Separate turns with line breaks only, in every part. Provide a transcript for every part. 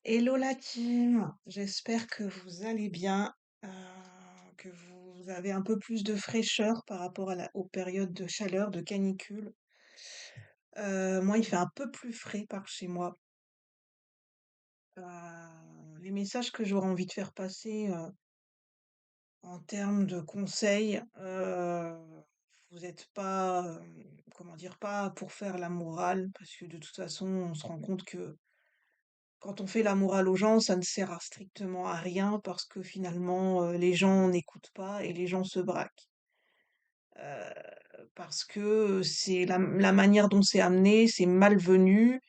Hello la team, j'espère que vous allez bien, euh, que vous avez un peu plus de fraîcheur par rapport aux périodes de chaleur, de canicule. Moi, il fait un peu plus frais par chez moi. Les messages que j'aurais envie de faire passer en termes de conseils, vous n'êtes pas, comment dire, pas pour faire la morale, parce que de toute façon, on se rend compte que quand on fait la morale aux gens, ça ne sert à strictement à rien parce que finalement, les gens n'écoutent pas et les gens se braquent. Parce que c'est la manière dont c'est amené, c'est malvenu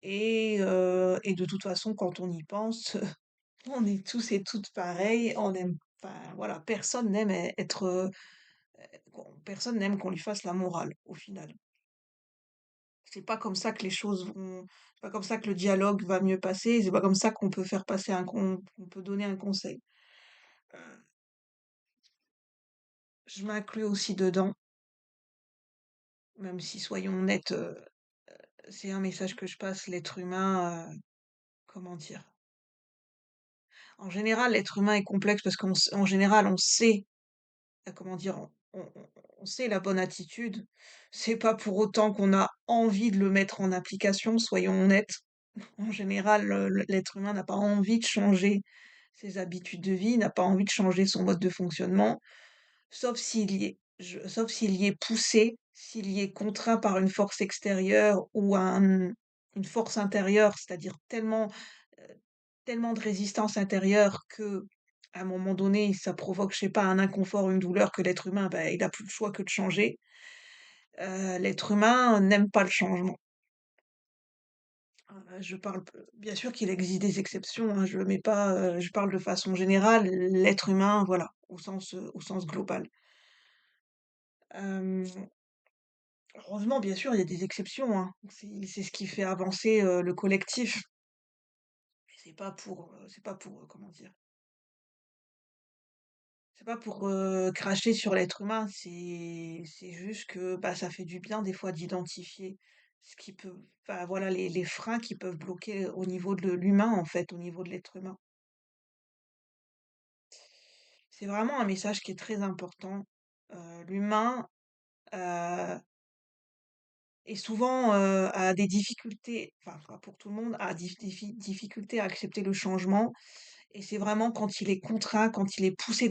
et de toute façon, quand on y pense, on est tous et toutes pareils. On aime, enfin, voilà, personne n'aime être, personne n'aime qu'on lui fasse la morale, au final. C'est pas comme ça que les choses vont, c'est pas comme ça que le dialogue va mieux passer, c'est pas comme ça qu'on peut faire passer qu'on peut donner un conseil. Euh, je m'inclus aussi dedans, même si soyons honnêtes, c'est un message que je passe, l'être humain, comment dire? En général, l'être humain est complexe parce qu'en général, on sait, comment dire, on sait la bonne attitude. C'est pas pour autant qu'on a envie de le mettre en application, soyons honnêtes. En général, l'être humain n'a pas envie de changer ses habitudes de vie, n'a pas envie de changer son mode de fonctionnement, sauf s'il y est poussé, s'il y est contraint par une force extérieure ou une force intérieure, c'est-à-dire euh, tellement de résistance intérieure que, à un moment donné, ça provoque, je sais pas, un inconfort, une douleur que l'être humain, ben, il a plus le choix que de changer. L'être humain n'aime pas le changement. Je parle, bien sûr qu'il existe des exceptions, hein, je mets pas, je parle de façon générale, l'être humain, voilà, au sens global. Hem, heureusement, bien sûr, il y a des exceptions, hein. C'est ce qui fait avancer, le collectif. C'est pas pour, comment dire? C'est pas pour, cracher sur l'être humain, c'est juste que, bah, ça fait du bien des fois d'identifier ce qui peut, enfin, voilà, les freins qui peuvent bloquer au niveau de l'humain, en fait, au niveau de l'être humain. C'est vraiment un message qui est très important. L'humain, heu, est souvent, a des difficultés, enfin pas pour tout le monde, a difficultés à accepter le changement et c'est vraiment quand il est contraint, quand il est poussé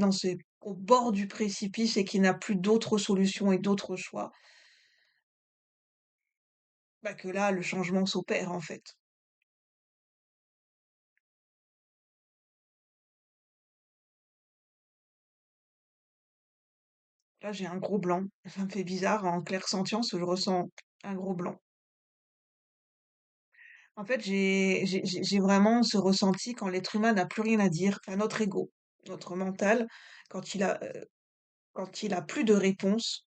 au bord du précipice et qu'il n'a plus d'autres solutions et d'autres choix, bah, que là, le changement s'opère, en fait. Là, j'ai un gros blanc. Ça me fait bizarre, en clair-sentience, je ressens un gros blanc. En fait, j'ai vraiment ce ressenti quand l'être humain n'a plus rien à dire, à notre ego, notre mental, quand quand il a plus de réponse.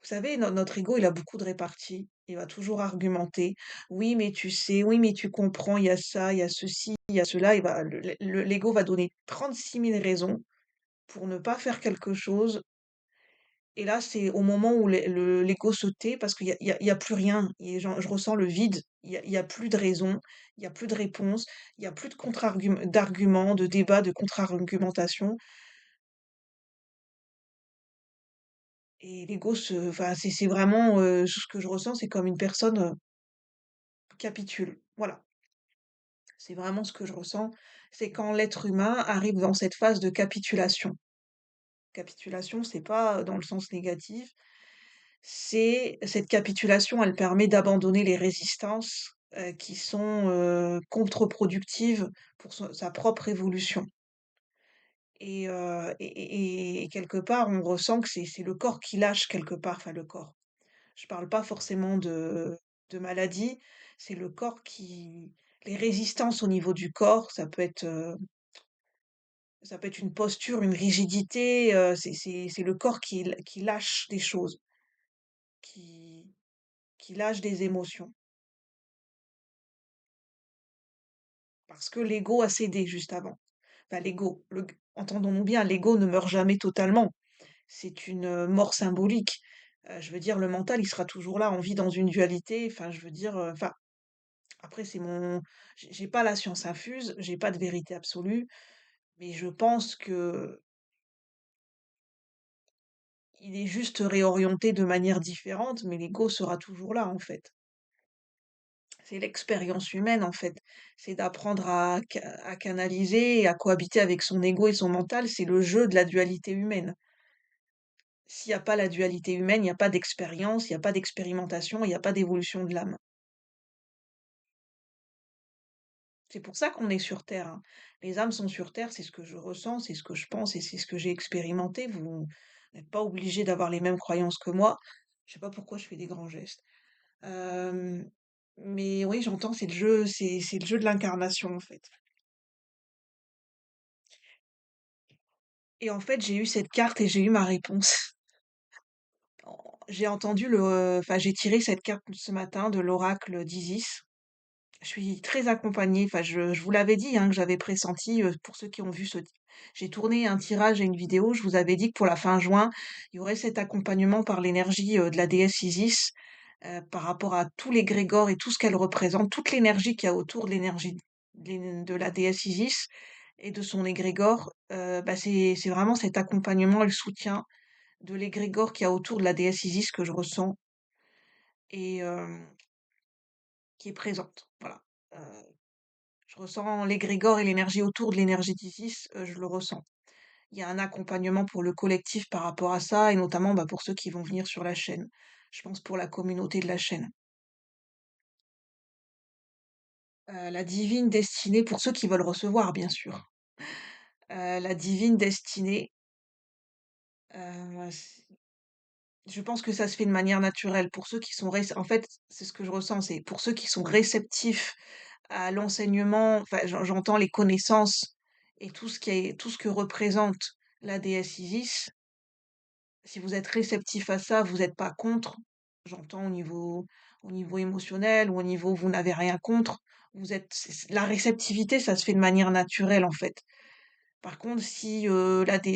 Vous savez, notre ego, il a beaucoup de réparties. Il va toujours argumenter. Oui, mais tu sais, oui, mais tu comprends, il y a ça, il y a ceci, il y a cela. L'ego va donner 36 000 raisons pour ne pas faire quelque chose. Et là, c'est au moment où l'ego se tait parce qu'il y a plus rien. Et je ressens le vide. Il y a plus de raison, il y a plus de réponse, il y a plus de d'arguments, de débats, de contre-argumentation. Et enfin, c'est vraiment ce que je ressens, c'est comme une personne capitule. Voilà, c'est vraiment ce que je ressens. C'est quand l'être humain arrive dans cette phase de capitulation. Capitulation, c'est pas dans le sens négatif. C'est cette capitulation, elle permet d'abandonner les résistances, qui sont, contre-productives pour sa propre évolution et quelque part, on ressent que c'est le corps qui lâche quelque part, enfin le corps. Je parle pas forcément de maladie, c'est le corps qui les résistances au niveau du corps, ça peut être une posture, une rigidité, c'est le corps qui lâche des choses, qui qui lâche des émotions. Parce que l'ego a cédé juste avant. Enfin entendons-nous bien, l'ego ne meurt jamais totalement. C'est une, mort symbolique. Je veux dire le mental, il sera toujours là. On vit dans une dualité, enfin je veux dire, enfin Après c'est mon j'ai pas la science infuse, j'ai pas de vérité absolue, mais je pense que il est juste réorienté de manière différente, mais l'ego sera toujours là, en fait. C'est l'expérience humaine, en fait. C'est d'apprendre à canaliser et à cohabiter avec son ego et son mental. C'est le jeu de la dualité humaine. S'il y a pas la dualité humaine, il y a pas d'expérience, il y a pas d'expérimentation, il y a pas d'évolution de l'âme. C'est pour ça qu'on est sur Terre, hein. Les âmes sont sur Terre, c'est ce que je ressens, c'est ce que je pense et c'est ce que j'ai expérimenté. Vous n'êtes pas obligé d'avoir les mêmes croyances que moi. Je sais pas pourquoi je fais des grands gestes. Hem, mais oui, j'entends, c'est le jeu de l'incarnation, en fait. Et en fait, j'ai eu cette carte et j'ai eu ma réponse. J'ai entendu enfin, j'ai tiré cette carte ce matin de l'oracle d'Isis. Je suis très accompagnée, enfin je vous l'avais dit, hein, que j'avais pressenti, pour ceux qui ont vu j'ai tourné un tirage et une vidéo, je vous avais dit que pour la fin juin, il y aurait cet accompagnement par l'énergie, de la déesse Isis, par rapport à tous les grégores et tout ce qu'elle représente, toute l'énergie qu'il y a autour de l'énergie de la déesse Isis et de son égrégore, bah, c'est vraiment cet accompagnement et le soutien de l'égrégore qu'il y a autour de la déesse Isis que je ressens et qui est présente, voilà. Heu Je ressens l'égrégore et l'énergie autour de l'énergie d'Isis, je le ressens. Il y a un accompagnement pour le collectif par rapport à ça et notamment, bah, pour ceux qui vont venir sur la chaîne. Je pense pour la communauté de la chaîne. La divine destinée pour ceux qui veulent recevoir, bien sûr. La divine destinée, c je pense que ça se fait de manière naturelle. Pour ceux qui sont en fait, c'est ce que je ressens, c'est pour ceux qui sont réceptifs à l'enseignement, enfin, j'entends les connaissances et tout ce que représente la déesse Isis. Si vous êtes réceptif à ça, vous n'êtes pas contre, j'entends au niveau émotionnel ou au niveau où vous n'avez rien contre, vous êtes la réceptivité, ça se fait de manière naturelle, en fait. Par contre, si,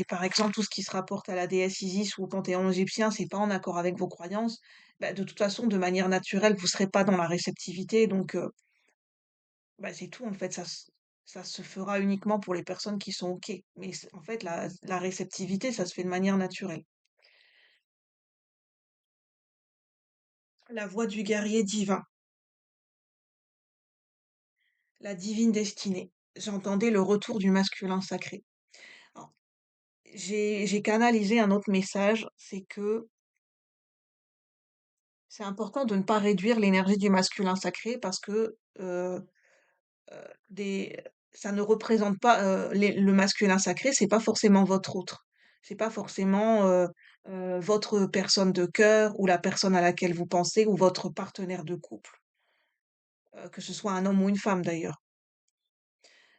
par exemple, tout ce qui se rapporte à la déesse Isis ou au panthéon égyptien, c'est pas en accord avec vos croyances, bah, de toute façon, de manière naturelle, vous serez pas dans la réceptivité donc bah, c'est tout, en fait, ça se fera uniquement pour les personnes qui sont OK. Mais en fait, la réceptivité, ça se fait de manière naturelle. La voix du guerrier divin, la divine destinée. J'entendais le retour du masculin sacré. Alors, j'ai canalisé un autre message, c'est que c'est important de ne pas réduire l'énergie du masculin sacré parce que des, ça ne représente pas le masculin sacré, c'est pas forcément votre autre. C'est pas forcément votre personne de cœur ou la personne à laquelle vous pensez ou votre partenaire de couple, que ce soit un homme ou une femme d'ailleurs.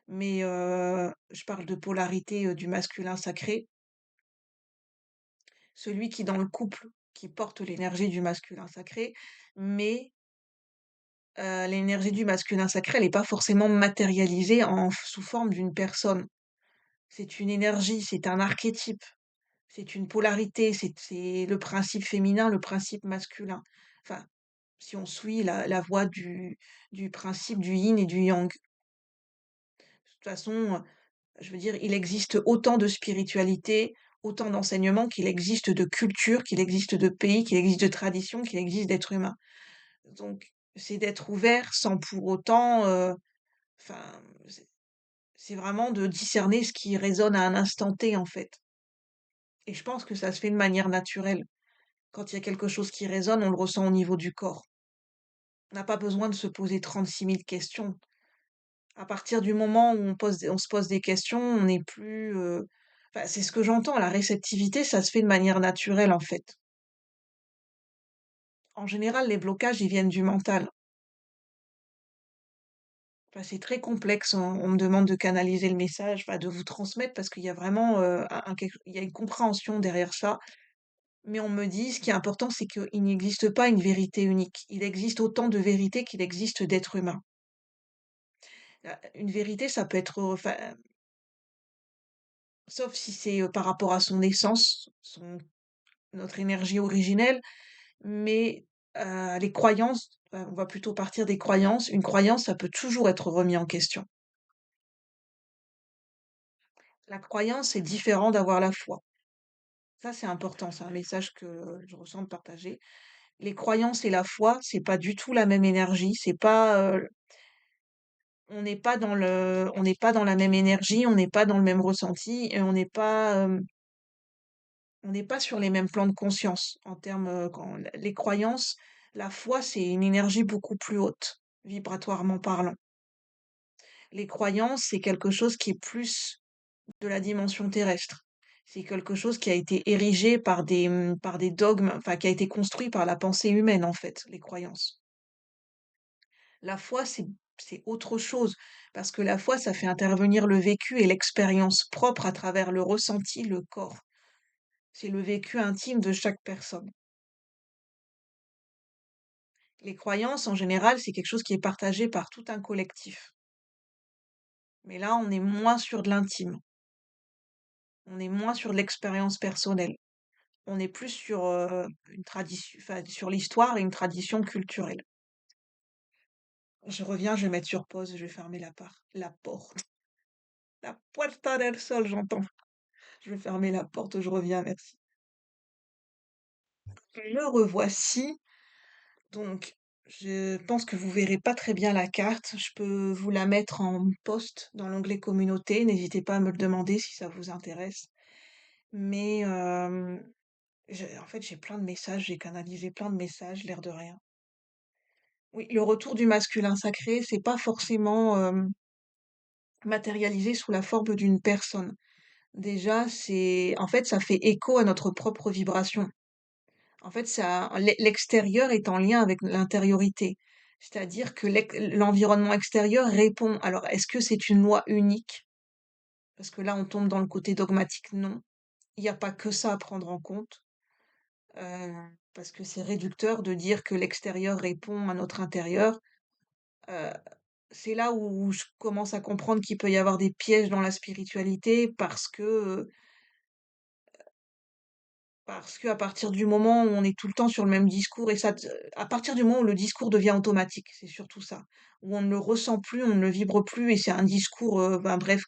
Mais je parle de polarité, du masculin sacré, celui qui dans le couple, qui porte l'énergie du masculin sacré, mais l'énergie du masculin sacré, elle est pas forcément matérialisée sous forme d'une personne. C'est une énergie, c'est un archétype, c'est une polarité, c'est le principe féminin, le principe masculin. Enfin, si on suit la voie du principe du yin et du yang. De toute façon, je veux dire, il existe autant de spiritualité, autant d'enseignements qu'il existe de culture, qu'il existe de pays, qu'il existe de traditions, qu'il existe d'êtres humains. Donc, c'est d'être ouvert sans pour autant, enfin, c'est vraiment de discerner ce qui résonne à un instant T, en fait. Et je pense que ça se fait de manière naturelle. Quand il y a quelque chose qui résonne, on le ressent au niveau du corps. On n'a pas besoin de se poser 36 000 questions. À partir du moment où on se pose des questions, on n'est plus, enfin, c'est ce que j'entends, la réceptivité, ça se fait de manière naturelle, en fait. En général, les blocages, ils viennent du mental. Enfin, c'est très complexe, on me demande de canaliser le message, enfin, de vous transmettre parce qu'il y a vraiment, il y a une compréhension derrière ça. Mais on me dit, ce qui est important, c'est qu'il n'existe pas une vérité unique. Il existe autant de vérités qu'il existe d'êtres humains. Une vérité, ça peut être, enfin, sauf si c'est, par rapport à son essence, notre énergie originelle, mais les croyances, enfin, on va plutôt partir des croyances. Une croyance, ça peut toujours être remis en question. La croyance, c'est différent d'avoir la foi. Ça, c'est important, c'est un message que je ressens de partager. Les croyances et la foi, c'est pas du tout la même énergie, c'est pas, on n'est pas dans la même énergie, on n'est pas dans le même ressenti et on n'est pas sur les mêmes plans de conscience en termes, quand les croyances, la foi, c'est une énergie beaucoup plus haute, vibratoirement parlant. Les croyances, c'est quelque chose qui est plus de la dimension terrestre. C'est quelque chose qui a été érigé par des dogmes, enfin qui a été construit par la pensée humaine en fait, les croyances. La foi, c'est autre chose, parce que la foi, ça fait intervenir le vécu et l'expérience propre à travers le ressenti, le corps. C'est le vécu intime de chaque personne. Les croyances, en général, c'est quelque chose qui est partagé par tout un collectif. Mais là, on est moins sur de l'intime, on est moins sur de l'expérience personnelle. On est plus sur une tradition, enfin, sur l'histoire et une tradition culturelle. Je reviens, je vais mettre sur pause, je vais fermer la porte. La puerta del sol, j'entends. Je vais fermer la porte, je reviens, merci. Me revoici. Donc, je pense que vous verrez pas très bien la carte. Je peux vous la mettre en post dans l'onglet communauté. N'hésitez pas à me le demander si ça vous intéresse. Mais en fait, j'ai plein de messages, j'ai canalisé plein de messages, l'air de rien. Oui, le retour du masculin sacré, c'est pas forcément matérialisé sous la forme d'une personne. Déjà, en fait, ça fait écho à notre propre vibration. En fait, l'extérieur est en lien avec l'intériorité. C'est-à-dire que l'environnement extérieur répond. Alors, est-ce que c'est une loi unique? Parce que là, on tombe dans le côté dogmatique. Non. Il n'y a pas que ça à prendre en compte. euh, Parce que c'est réducteur de dire que l'extérieur répond à notre intérieur. Euh, c'est là où je commence à comprendre qu'il peut y avoir des pièges dans la spiritualité parce que à partir du moment où on est tout le temps sur le même discours et à partir du moment où le discours devient automatique, c'est surtout ça, où on ne le ressent plus, on ne le vibre plus et c'est un discours, ben bref,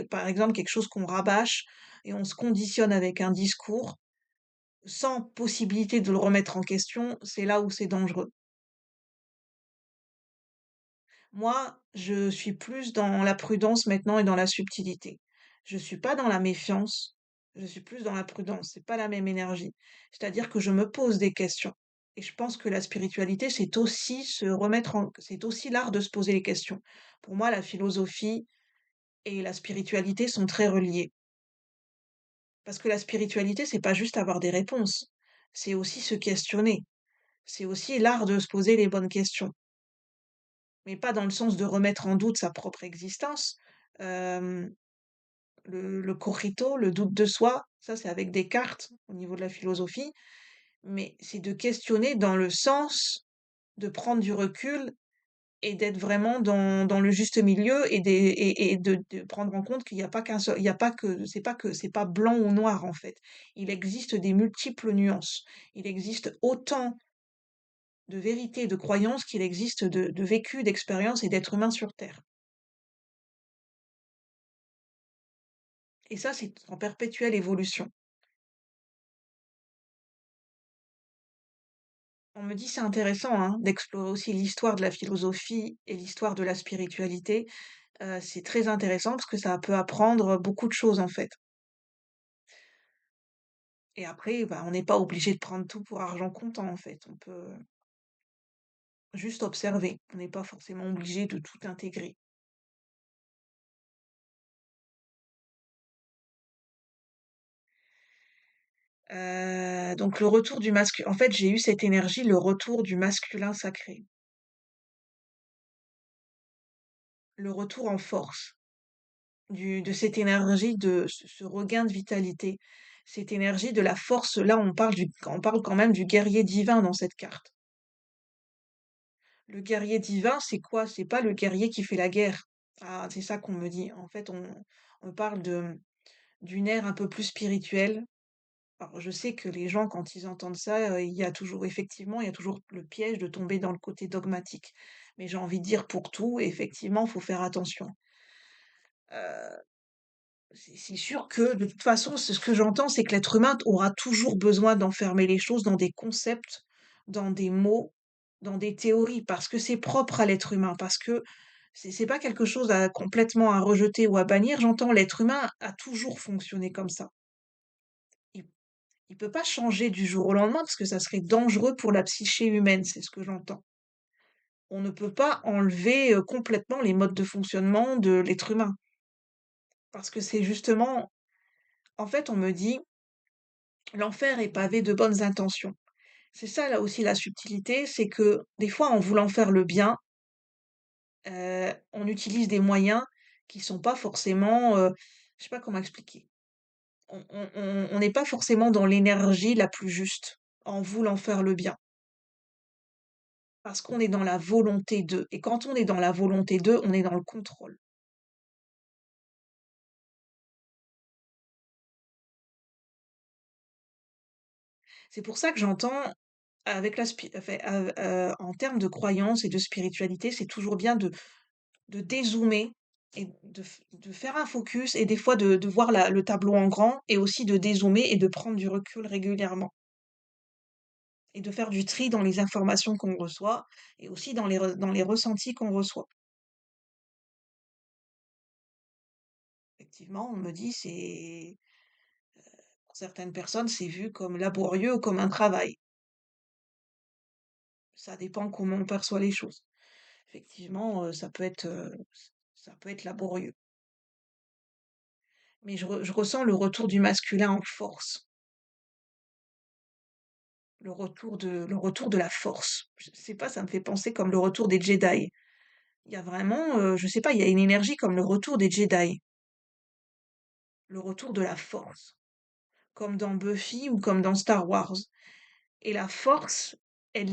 par exemple quelque chose qu'on rabâche et on se conditionne avec un discours sans possibilité de le remettre en question, c'est là où c'est dangereux. Moi, je suis plus dans la prudence maintenant et dans la subtilité. Je suis pas dans la méfiance, je suis plus dans la prudence. C'est pas la même énergie. C'est-à-dire que je me pose des questions. Et je pense que la spiritualité, c'est aussi l'art de se poser les questions. Pour moi, la philosophie et la spiritualité sont très reliées. Parce que la spiritualité, c'est pas juste avoir des réponses. C'est aussi se questionner. C'est aussi l'art de se poser les bonnes questions. Mais pas dans le sens de remettre en doute sa propre existence. Euh, le corrito, le doute de soi, ça c'est avec des cartes au niveau de la philosophie, mais c'est de questionner dans le sens de prendre du recul et d'être vraiment dans le juste milieu et de prendre en compte qu'il n'y a pas qu'un seul, il y a pas que c'est pas blanc ou noir en fait. Il existe des multiples nuances. Il existe autant de vérités, de croyances qu'il existe de vécus, d'expériences et d'êtres humains sur Terre. Et ça, c'est en perpétuelle évolution. On me dit c'est intéressant hein, d'explorer aussi l'histoire de la philosophie et l'histoire de la spiritualité. C'est très intéressant parce que ça peut apprendre beaucoup de choses en fait. Et après, bah, on n'est pas obligé de prendre tout pour argent comptant en fait. On peut juste observer. On n'est pas forcément obligé de tout intégrer. Donc le retour du masculin. En fait, j'ai eu cette énergie, le retour du masculin sacré, le retour en force. De cette énergie, de ce regain de vitalité, cette énergie de la force. Là, on parle quand même du guerrier divin dans cette carte. Le guerrier divin, c'est quoi? C'est pas le guerrier qui fait la guerre. Ah, c'est ça qu'on me dit. En fait, on parle d'une ère un peu plus spirituelle, Alors je sais que les gens quand ils entendent ça, il y a toujours effectivement, il y a toujours le piège de tomber dans le côté dogmatique. Mais j'ai envie de dire pour tout, effectivement, faut faire attention. Heu, c'est sûr que de toute façon, ce que j'entends, c'est que l'être humain aura toujours besoin d'enfermer les choses dans des concepts, dans des mots, dans des théories, parce que c'est propre à l'être humain, parce que c'est pas quelque chose à complètement à rejeter ou à bannir. J'entends l'être humain a toujours fonctionné comme ça. Il il peut pas changer du jour au lendemain parce que ça serait dangereux pour la psyché humaine, c'est ce que j'entends. On ne peut pas enlever, complètement les modes de fonctionnement de l'être humain parce que c'est justement en fait, on me dit: «L'enfer est pavé de bonnes intentions». C'est ça, là aussi, la subtilité, c'est que, des fois, en voulant faire le bien, on utilise des moyens qui sont pas forcément, je sais pas comment expliquer. On n'est pas forcément dans l'énergie la plus juste, en voulant faire le bien. Parce qu'on est dans la volonté d'eux et quand on est dans la volonté d'eux, on est dans le contrôle. C'est pour ça que j'entends avec la spi enfin, en termes de croyance et de spiritualité, c'est toujours bien de dézoomer et de faire un focus et des fois de voir la le tableau en grand et aussi de dézoomer et de prendre du recul régulièrement et de faire du tri dans les informations qu'on reçoit et aussi dans les ressentis qu'on reçoit. Effectivement, on me dit c'est pour certaines personnes, c'est vu comme laborieux ou comme un travail. Ça dépend comment on perçoit les choses. Effectivement, ça peut être laborieux. Mais je ressens le retour du masculin en force, le retour de la force. Je sais pas, ça me fait penser comme le retour des Jedi. Il y a vraiment, je sais pas, il y a une énergie comme le retour des Jedi, le retour de la force, comme dans Buffy ou comme dans Star Wars. Et la force, c'est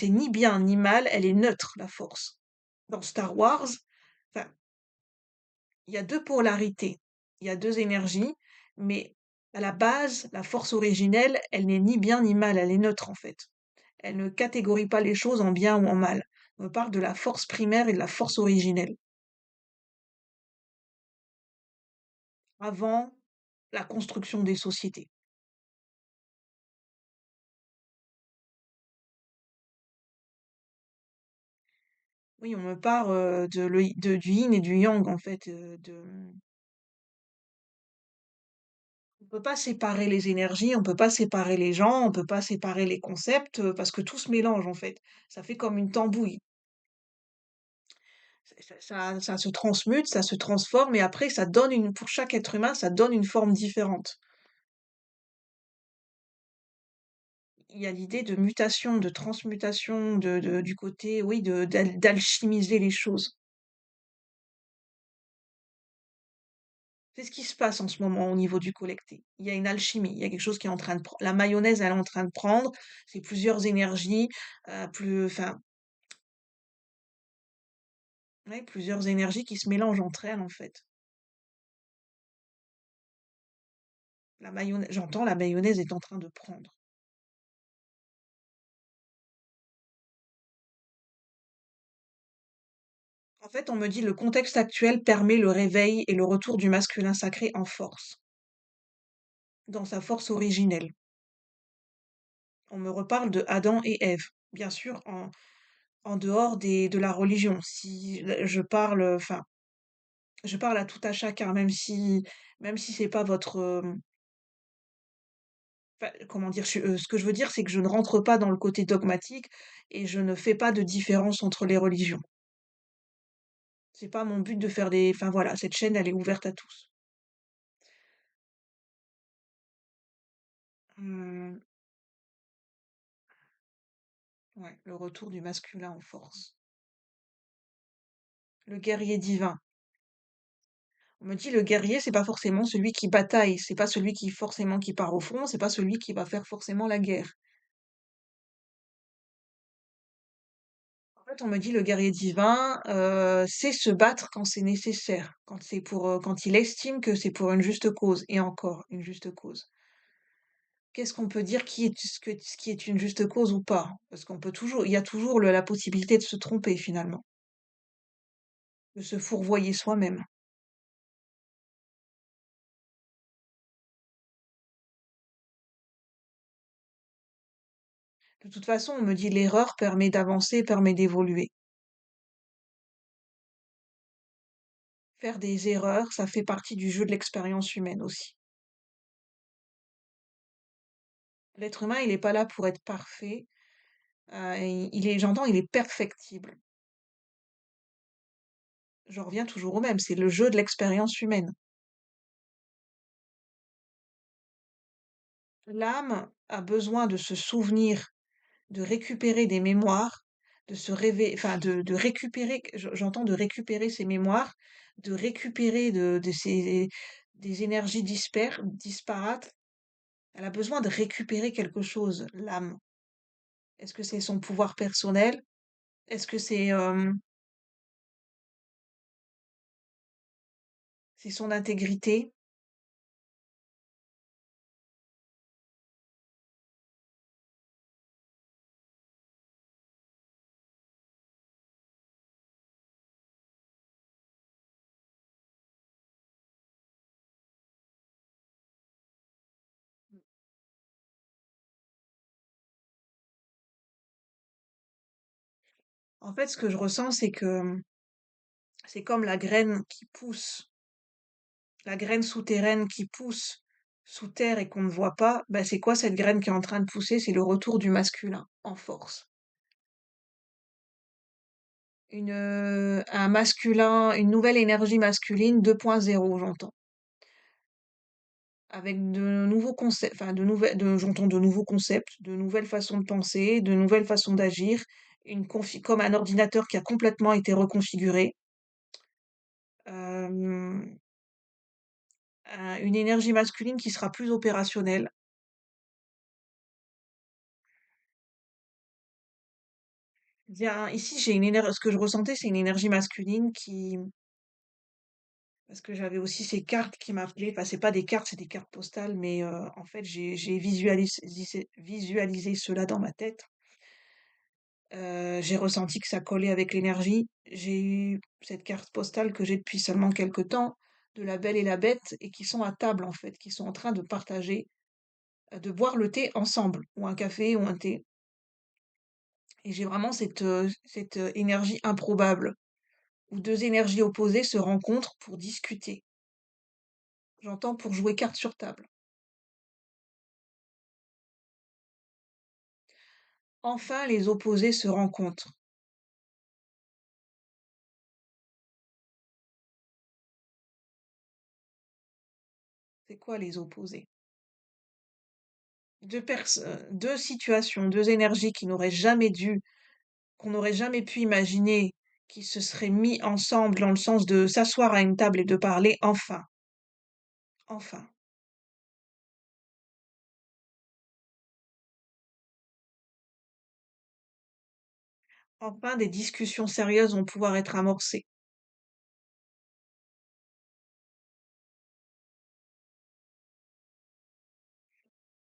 ni bien ni mal, elle est neutre, la force. Dans Star Wars, enfin, il y a 2 polarités, il y a 2 énergies, mais à la base, la force originelle, elle n'est ni bien ni mal, elle est neutre en fait. Elle ne catégorie pas les choses en bien ou en mal. On me parle de la force primaire et de la force originelle, avant la construction des sociétés. Oui, on me parle, du yin et du yang en fait, on peut pas séparer les énergies, on peut pas séparer les gens, on peut pas séparer les concepts, parce que tout se mélange en fait. Ça fait comme une tambouille. Ça se transmute, ça se transforme et après ça donne une pour chaque être humain, ça donne une forme différente. Il y a l'idée de mutation, de transmutation, du côté, oui, d'alchimiser les choses. C'est ce qui se passe en ce moment au niveau du collecté. Il y a une alchimie, il y a quelque chose qui est en train de prendre. La mayonnaise, elle est en train de prendre, c'est plusieurs énergies, enfin, ouais, plusieurs énergies qui se mélangent entre elles, en fait. J'entends la mayonnaise est en train de prendre. En fait, on me dit: «Le contexte actuel permet le réveil et le retour du masculin sacré en force, dans sa force originelle». On me reparle de Adam et Ève, bien sûr en dehors de la religion. Si je parle, enfin, je parle à tout à chacun, même si c'est pas votre, enfin, comment dire? Ce que je veux dire, c'est que je ne rentre pas dans le côté dogmatique et je ne fais pas de différence entre les religions. C'est pas mon but de faire des enfin voilà, cette chaîne, elle est ouverte à tous. Mmh, ouais, le retour du masculin en force. Le guerrier divin. On me dit: «Le guerrier, c'est pas forcément celui qui bataille, c'est pas celui qui forcément qui part au front, c'est pas celui qui va faire forcément la guerre». En fait, on me dit: «Le guerrier divin, sait se battre quand c'est nécessaire, quand quand il estime que c'est pour une juste cause et encore une juste cause». qu'est-ce qu'on peut dire ce qui est une juste cause ou pas? Parce qu'on peut toujours il y a toujours la possibilité de se tromper finalement, de se fourvoyer soi-même. De toute façon, on me dit l'erreur permet d'avancer, permet d'évoluer. Faire des erreurs, ça fait partie du jeu de l'expérience humaine aussi. L'être humain, il n'est pas là pour être parfait. J'entends, il est perfectible. Je reviens toujours au même, c'est le jeu de l'expérience humaine. L'âme a besoin de se souvenir, de récupérer des mémoires, de se réveiller, enfin de récupérer, j'entends de récupérer ses mémoires, de récupérer des énergies disparates. Elle a besoin de récupérer quelque chose, l'âme. Est-ce que c'est son pouvoir personnel? Est-ce que c'est son intégrité? En fait, ce que je ressens, c'est que c'est comme la graine qui pousse, la graine souterraine qui pousse sous terre et qu'on ne voit pas. Ben, c'est quoi cette graine qui est en train de pousser? C'est le retour du masculin en force. Un masculin, une nouvelle énergie masculine 2.0, j'entends. Avec de nouveaux concepts, enfin j'entends de nouveaux concepts, de nouvelles façons de penser, de nouvelles façons d'agir, comme un ordinateur qui a complètement été reconfiguré. Euh, une énergie masculine qui sera plus opérationnelle. Bien, ici, ce que je ressentais, c'est une énergie masculine parce que j'avais aussi ces cartes qui m'appelaient, enfin, c'est pas des cartes, c'est des cartes postales, mais en fait, j'ai visualisé cela dans ma tête. J'ai ressenti que ça collait avec l'énergie. J'ai eu cette carte postale que j'ai depuis seulement quelque temps, de la Belle et la Bête, et qui sont à table, en fait, qui sont en train de partager, de boire le thé ensemble, ou un café, ou un thé. Et j'ai vraiment cette énergie improbable, où deux énergies opposées se rencontrent pour discuter. J'entends pour jouer carte sur table. Enfin, les opposés se rencontrent. C'est quoi les opposés? Deux situations, deux énergies qu'on n'aurait jamais pu imaginer, qui se seraient mis ensemble dans le sens de s'asseoir à une table et de parler, enfin, enfin, enfin des discussions sérieuses vont pouvoir être amorcées.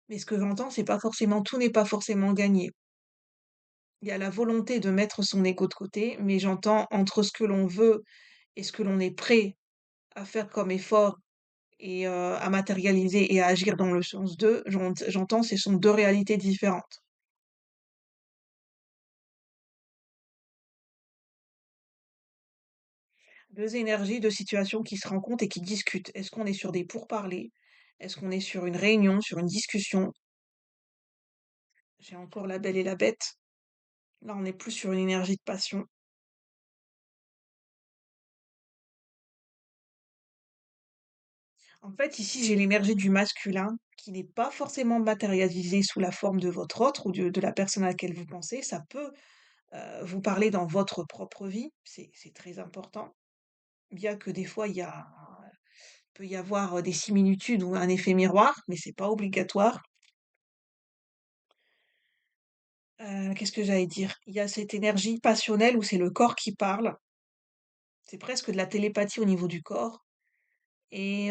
Mais ce que j'entends, c'est pas forcément, tout n'est pas forcément gagné. Il y a la volonté de mettre son ego de côté, mais j'entends entre ce que l'on veut et ce que l'on est prêt à faire comme effort et à matérialiser et à agir dans le sens d'eux, j'entends, ce sont 2 réalités différentes. 2 énergies, 2 situations qui se rencontrent et qui discutent. Est-ce qu'on est sur des pourparlers? Est-ce qu'on est sur une réunion, sur une discussion? J'ai encore la Belle et la Bête. Là, on est plus sur une énergie de passion. En fait, ici, j'ai l'énergie du masculin qui n'est pas forcément matérialisée sous la forme de votre autre ou de la personne à laquelle vous pensez. Ça peut, vous parler dans votre propre vie, c'est très important. Bien que des fois, peut y avoir, des similitudes ou un effet miroir, mais c'est pas obligatoire. Qu'est-ce que j'allais dire? Il y a cette énergie passionnelle où c'est le corps qui parle. C'est presque de la télépathie au niveau du corps et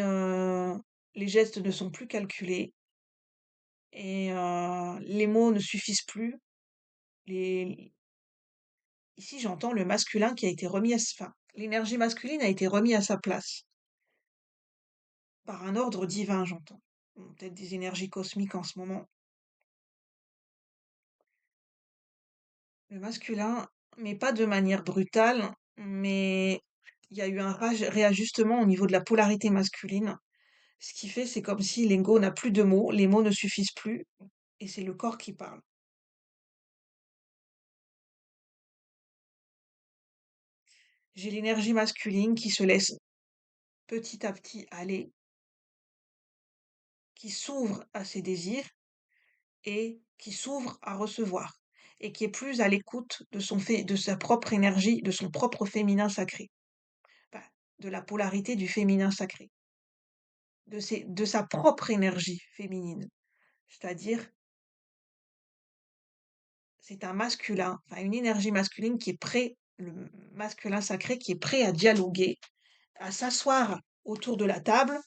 les gestes ne sont plus calculés et les mots ne suffisent plus. Les Ici, j'entends le masculin qui a été remis à s enfin, l'énergie masculine a été remis à sa place, par un ordre divin, j'entends. Bon, peut-être des énergies cosmiques en ce moment. Le masculin, mais pas de manière brutale, mais il y a eu un réajustement au niveau de la polarité masculine. Ce qui fait, c'est comme si l'ego n'a plus de mots, les mots ne suffisent plus, et c'est le corps qui parle. J'ai l'énergie masculine qui se laisse petit à petit aller, qui s'ouvre à ses désirs et qui s'ouvre à recevoir, et qui est plus à l'écoute de de sa propre énergie, de son propre féminin sacré, enfin, de la polarité du féminin sacré, de sa propre énergie féminine. C'est-à-dire, c'est un masculin, enfin une énergie masculine qui est prêt, le masculin sacré qui est prêt à dialoguer, à s'asseoir autour de la table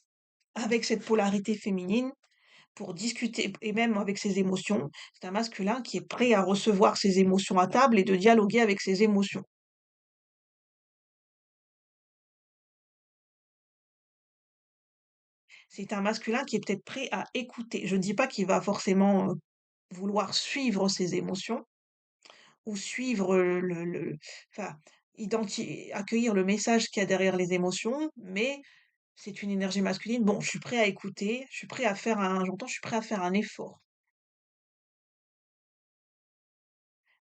avec cette polarité féminine pour discuter, et même avec ses émotions. C'est un masculin qui est prêt à recevoir ses émotions à table et de dialoguer avec ses émotions. C'est un masculin qui est peut-être prêt à écouter. Je ne dis pas qu'il va forcément vouloir suivre ses émotions ou suivre enfin, accueillir le message qu'il y a derrière les émotions, mais c'est une énergie masculine. Bon, je suis prêt à écouter, je suis prêt à faire j'entends, je suis prêt à faire un effort.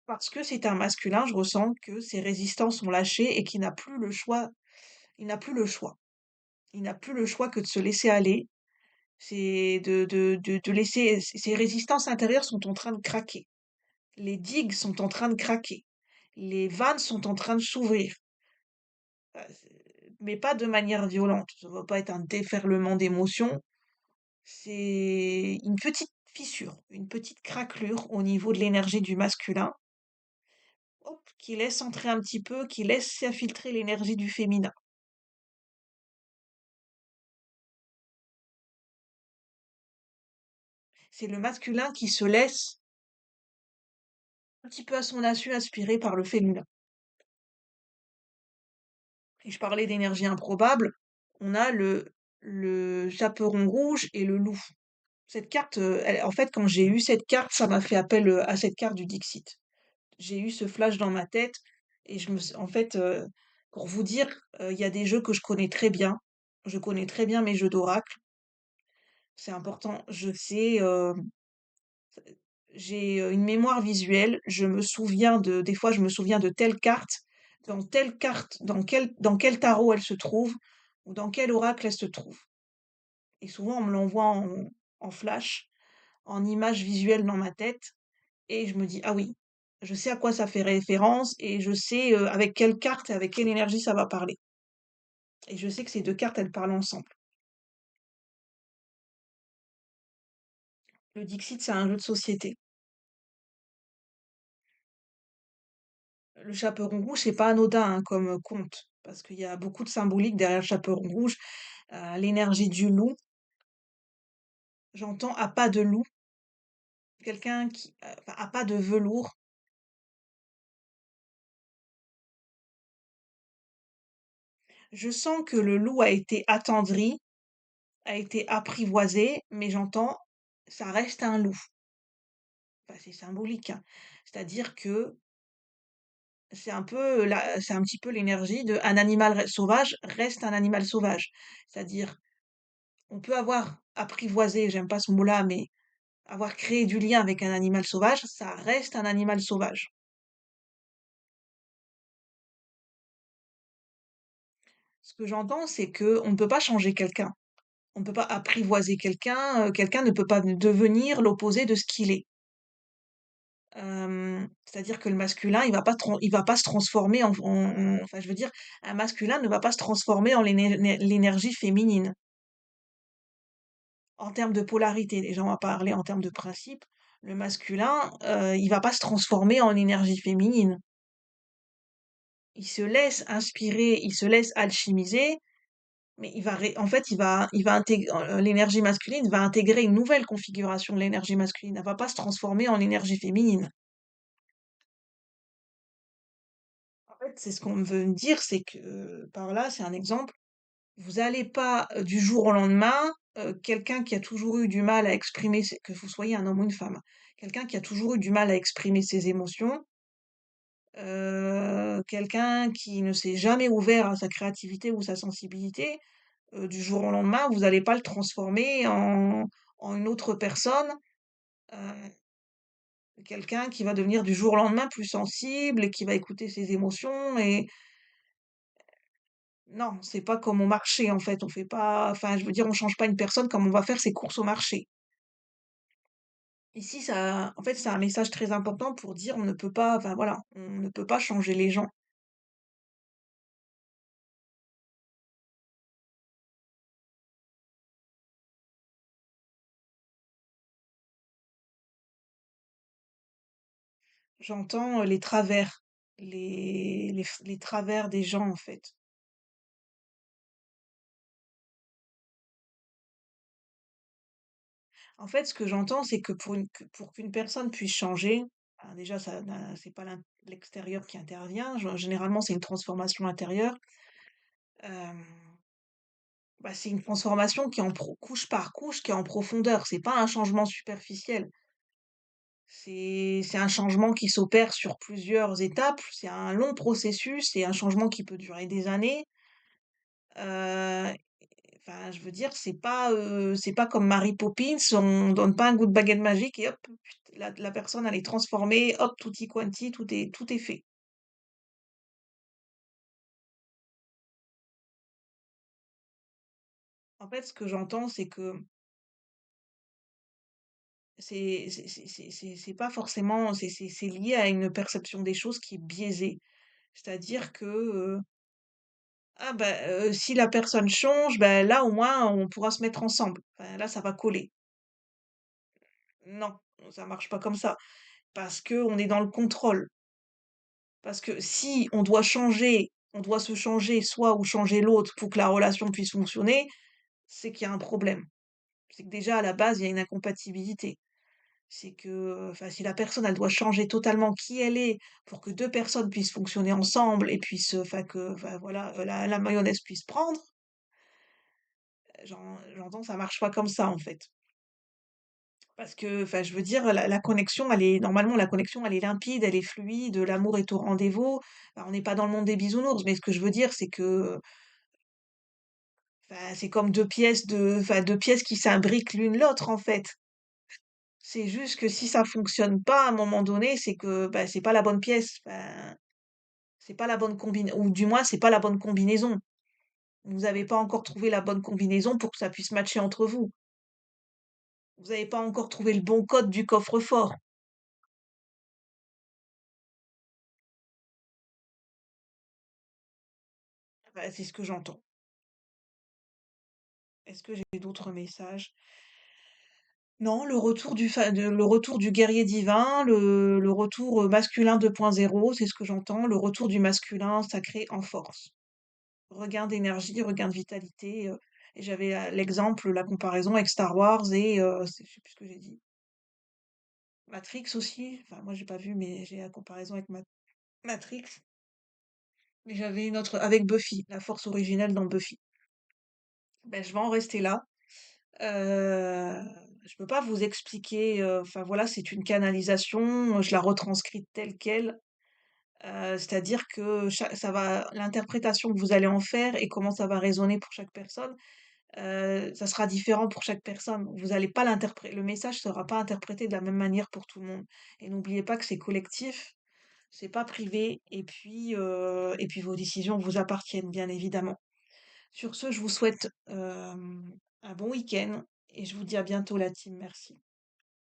Parce que c'est un masculin, je ressens que ses résistances sont lâchées et qu'il n'a plus le choix. Il n'a plus le choix. Il n'a plus le choix que de se laisser aller. C'est de laisser. Ses résistances intérieures sont en train de craquer. Les digues sont en train de craquer. Les vannes sont en train de s'ouvrir. Mais pas de manière violente. Ça va pas être un déferlement d'émotions. C'est une petite fissure, une petite craquelure au niveau de l'énergie du masculin, hop, qui laisse entrer un petit peu, qui laisse s'infiltrer l'énergie du féminin. C'est le masculin qui se laisse un petit peu à son insu inspiré par le féminin. Et je parlais d'énergie improbable, on a le chaperon rouge et le loup. Cette carte, en fait, quand j'ai eu cette carte, ça m'a fait appel à cette carte du Dixit. J'ai eu ce flash dans ma tête et en fait, pour vous dire, il y a des jeux que je connais très bien. Je connais très bien mes jeux d'oracle. C'est important. Je sais, j'ai une mémoire visuelle. Des fois, je me souviens de telle carte, dans quel tarot elle se trouve ou dans quel oracle elle se trouve. Et souvent, on me l'envoie en flash, en image visuelle dans ma tête. Et je me dis: «Ah oui, je sais à quoi ça fait référence et je sais, avec quelle carte et avec quelle énergie ça va parler». Et je sais que ces 2 cartes, elles parlent ensemble. Le Dixit, c'est un jeu de société. Le chaperon rouge, c'est pas anodin, hein, comme, conte, parce qu'il y a beaucoup de symbolique derrière le chaperon rouge. L'énergie du loup, j'entends à pas de loup, quelqu'un qui, enfin, à pas de velours. Je sens que le loup a été attendri, a été apprivoisé, mais j'entends, ça reste un loup. Enfin, c'est symbolique, hein. C'est-à-dire que c'est un petit peu l'énergie de un animal sauvage reste un animal sauvage. C'est-à-dire, on peut avoir apprivoisé, j'aime pas ce mot-là, mais avoir créé du lien avec un animal sauvage, ça reste un animal sauvage. Ce que j'entends, c'est que on ne peut pas changer quelqu'un. On ne peut pas apprivoiser quelqu'un, quelqu'un ne peut pas devenir l'opposé de ce qu'il est. C'est-à-dire que le masculin, il va pas se transformer enfin, je veux dire, un masculin ne va pas se transformer en l'énergie féminine. En termes de polarité, déjà, on va parler en termes de principe. Le masculin, il va pas se transformer en énergie féminine. Il se laisse inspirer, il se laisse alchimiser, Mais en fait, il va intégrer l'énergie masculine va intégrer une nouvelle configuration de l'énergie masculine. Elle va pas se transformer en énergie féminine. En fait, c'est ce qu'on veut me dire, c'est que par là, c'est un exemple. Vous allez pas du jour au lendemain, quelqu'un qui a toujours eu du mal à exprimer, que vous soyez un homme ou une femme, hein, quelqu'un qui a toujours eu du mal à exprimer ses émotions, quelqu'un qui ne s'est jamais ouvert à sa créativité ou sa sensibilité, du jour au lendemain, vous n'allez pas le transformer en une autre personne, heu, quelqu'un qui va devenir du jour au lendemain plus sensible et qui va écouter ses émotions et non, c'est pas comme au marché, en fait, on fait pas enfin, je veux dire, on change pas une personne comme on va faire ses courses au marché. Ici, ça en fait, c'est un message très important pour dire on ne peut pas enfin, voilà, on ne peut pas changer les gens. J'entends, les travers, les travers des gens, en fait. En fait, ce que j'entends, c'est pour qu'une personne puisse changer, ben, déjà c'est pas l'extérieur qui intervient, généralement, c'est une transformation intérieure. Hem, Bah, c'est une transformation qui est couche par couche, qui est en profondeur. C'est pas un changement superficiel. C'est un changement qui s'opère sur plusieurs étapes. C'est un long processus, c'est un changement qui peut durer des années. Heu, enfin, je veux dire, c'est pas comme Mary Poppins, on donne pas un coup de baguette magique et hop, la personne elle est transformée, hop, tutti quanti, tout est fait. En fait, ce que j'entends, c'est que c'est pas forcément c'est lié à une perception des choses qui est biaisée. C'est-à-dire que, ah bah, si la personne change, bah, là, au moins, on pourra se mettre ensemble. Enfin, là, ça va coller. Non, ça marche pas comme ça. Parce que on est dans le contrôle. Parce que si on doit se changer soit ou changer l'autre pour que la relation puisse fonctionner, c'est qu'il y a un problème. C'est que déjà, à la base, il y a une incompatibilité. C'est que, enfin, si la personne, elle doit changer totalement qui elle est pour que 2 personnes puissent fonctionner ensemble et puissent, enfin que, enfin voilà, la mayonnaise puisse prendre, j'entends ça marche pas comme ça, en fait. Parce que, enfin, je veux dire, la connexion, elle est normalement, la connexion, elle est limpide, elle est fluide, l'amour est au rendez-vous. Enfin, on n'est pas dans le monde des bisounours, mais ce que je veux dire, c'est que, enfin, c'est comme 2 pièces enfin, 2 pièces qui s'imbriquent l'une l'autre, en fait. C'est juste que si ça fonctionne pas à un moment donné, c'est que, bah, c'est pas la bonne pièce. Enfin, c'est pas la bonne combine ou du moins, c'est pas la bonne combinaison. Vous avez pas encore trouvé la bonne combinaison pour que ça puisse matcher entre vous. Vous avez pas encore trouvé le bon code du coffre-fort. Bah, c'est ce que j'entends. Est-ce que j'ai d'autres messages? Non, le retour du guerrier divin, le retour, masculin 2.0, c'est ce que j'entends, le retour du masculin sacré en force. Regain d'énergie, regain de vitalité, et j'avais, l'exemple, la comparaison avec Star Wars et je sais plus ce que j'ai dit. Matrix aussi, enfin moi j'ai pas vu, mais j'ai la comparaison avec Matrix. Mais j'avais une autre avec Buffy, la force originelle dans Buffy. Ben, je vais en rester là. Heu, je peux pas vous expliquer, enfin voilà, c'est une canalisation, je la retranscris telle quelle, c'est-à-dire que ça va l'interprétation que vous allez en faire et comment ça va résonner pour chaque personne, ça sera différent pour chaque personne. Vous allez pas le message sera pas interprété de la même manière pour tout le monde et n'oubliez pas que c'est collectif, c'est pas privé et puis vos décisions vous appartiennent, bien évidemment. Sur ce, je vous souhaite, un bon week-end et je vous dis à bientôt la team. Merci.